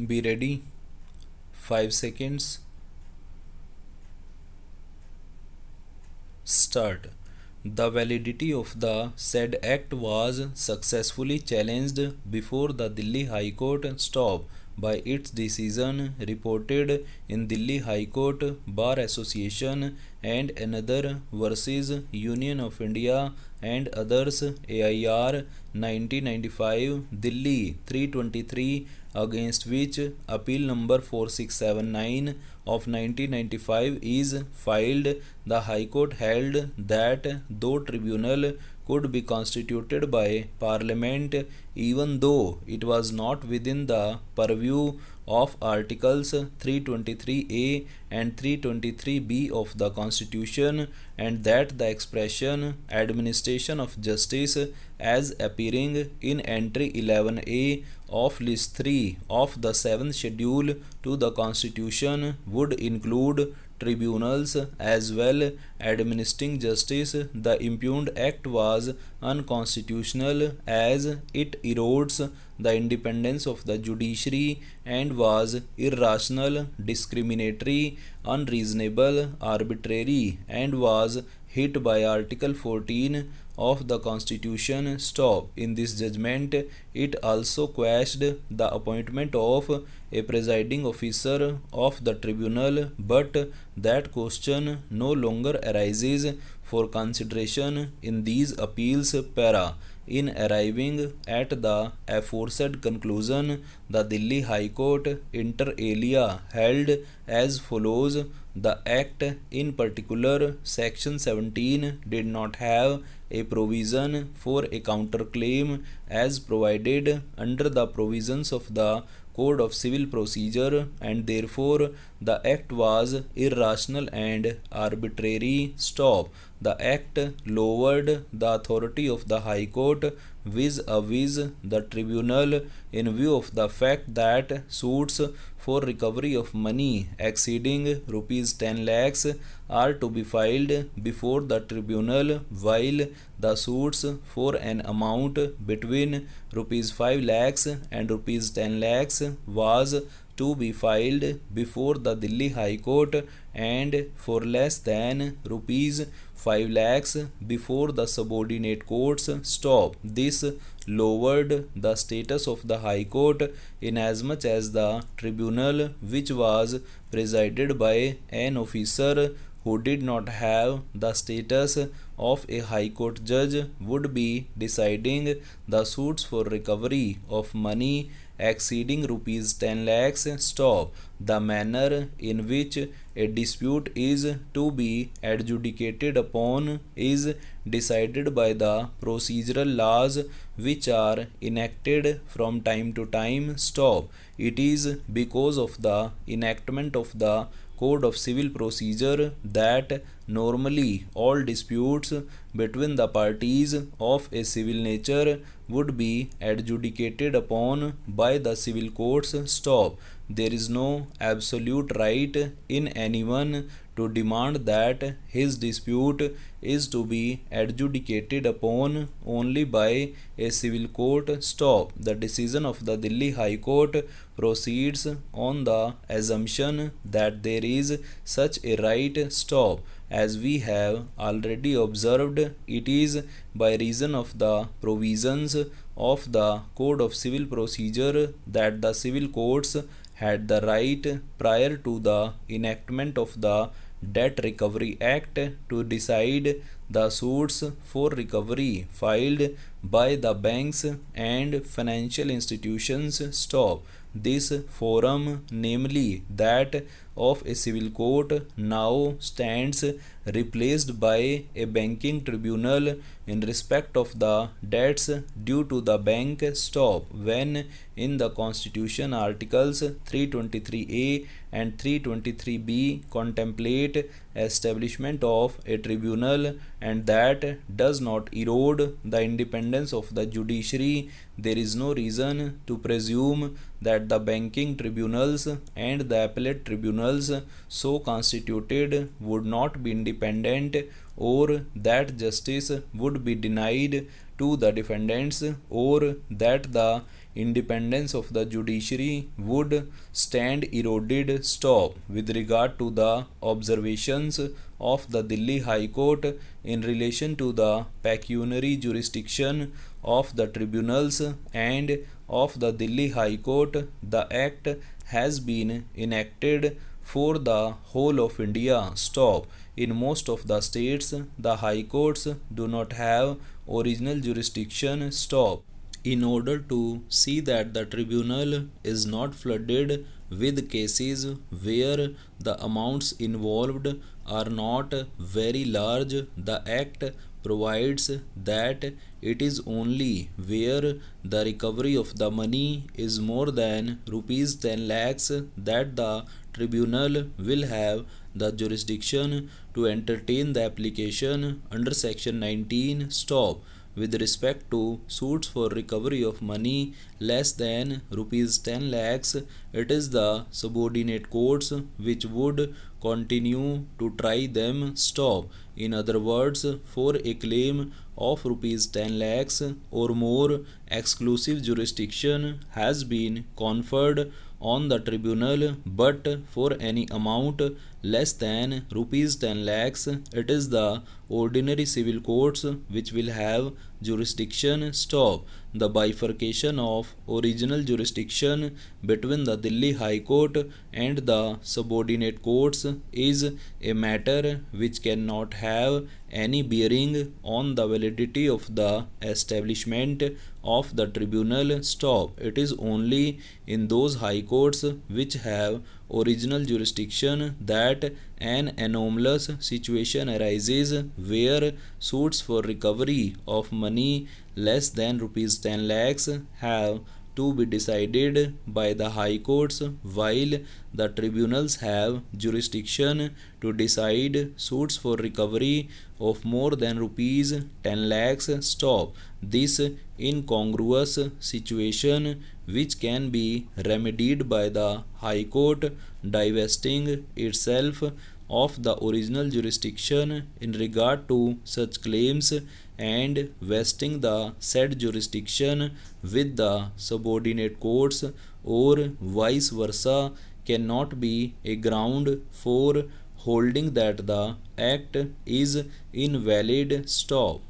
Be ready. 5 seconds. Start. The validity of the said act was successfully challenged before the Delhi High Court. Stop by its decision reported in Delhi High Court Bar Association and another versus Union of India and others AIR 1995 Delhi 323, against which appeal number 4679 of 1995 is filed. The High Court held that though tribunal could be constituted by Parliament, even though it was not within the purview of Articles 323A and 323B of the Constitution, and that the expression administration of justice as appearing in entry 11A of list 3 of the 7th schedule to the Constitution would include tribunals as well administering justice. The impugned act was unconstitutional as it erodes the independence of the judiciary and was irrational, discriminatory, unreasonable, arbitrary, and was hit by Article 14 of the Constitution. Stop. In this judgment, it also quashed the appointment of a presiding officer of the tribunal, but that question no longer arises for consideration in these appeals. Para. In arriving at the aforesaid conclusion, the Delhi High Court inter alia held as follows. The Act, in particular Section 17, did not have a provision for a counterclaim as provided under the provisions of the Code of Civil Procedure, and therefore the Act was irrational and arbitrary. Stop. The Act lowered the authority of the High Court vis-a-vis the tribunal in view of the fact that suits for recovery of money exceeding rupees 10 lakhs are to be filed before the tribunal, while the suits for an amount between rupees 5 lakhs and rupees 10 lakhs was to be filed before the Delhi High Court, and for less than rupees 5 lakhs before the subordinate courts. Stop. This lowered the status of the High Court inasmuch as the tribunal, which was presided by an officer who did not have the status of a High Court judge, would be deciding the suits for recovery of money exceeding rupees 10 lakhs. Stop. The manner in which a dispute is to be adjudicated upon is decided by the procedural laws which are enacted from time to time. Stop. It is because of the enactment of the Code of Civil Procedure that normally all disputes between the parties of a civil nature would be adjudicated upon by the civil courts. Stop. There is no absolute right in anyone to demand that his dispute is to be adjudicated upon only by a civil court. Stop. The decision of the Delhi High Court proceeds on the assumption that there is such a right. Stop. As we have already observed, it is by reason of the provisions of the Code of Civil Procedure that the civil courts had the right prior to the enactment of the Debt Recovery Act to decide the suits for recovery filed by the banks and financial institutions. Stop. This forum, namely that of a civil court, now stands replaced by a banking tribunal in respect of the debts due to the bank. Stop. When in the Constitution Articles 323A and 323B contemplate establishment of a tribunal, and that does not erode the independence of the judiciary, there is no reason to presume that the banking tribunals and the appellate tribunals so constituted would not be independent, or that justice would be denied to the defendants, or that the independence of the judiciary would stand eroded. Stop. With regard to the observations of the Delhi High Court in relation to the pecuniary jurisdiction of the tribunals and of the Delhi High Court, the Act has been enacted for the whole of India. Stop. In most of the states, the high courts do not have original jurisdiction. Stop. In order to see that the tribunal is not flooded with cases where the amounts involved are not very large, the Act provides that it is only where the recovery of the money is more than rupees 10 lakhs that the tribunal will have the jurisdiction to entertain the application under section 19. Stop. With respect to suits for recovery of money less than rupees 10 lakhs, it is the subordinate courts which would continue to try them. Stop. In other words, for a claim of rupees 10 lakhs or more, exclusive jurisdiction has been conferred on the tribunal, but for any amount less than rupees 10 lakhs, it is the ordinary civil courts which will have jurisdiction. Stop. The bifurcation of original jurisdiction between the Delhi High Court and the subordinate courts is a matter which cannot have any bearing on the validity of the establishment of the tribunal. Stop. It is only in those high courts which have original jurisdiction that an anomalous situation arises where suits for recovery of money less than rupees 10 lakhs have to be decided by the high courts, while the tribunals have jurisdiction to decide suits for recovery of more than rupees 10 lakhs. Stop. This incongruous situation, which can be remedied by the high court divesting itself of the original jurisdiction in regard to such claims and vesting the said jurisdiction with the subordinate courts, or vice versa, cannot be a ground for holding that the Act is invalid. Stop.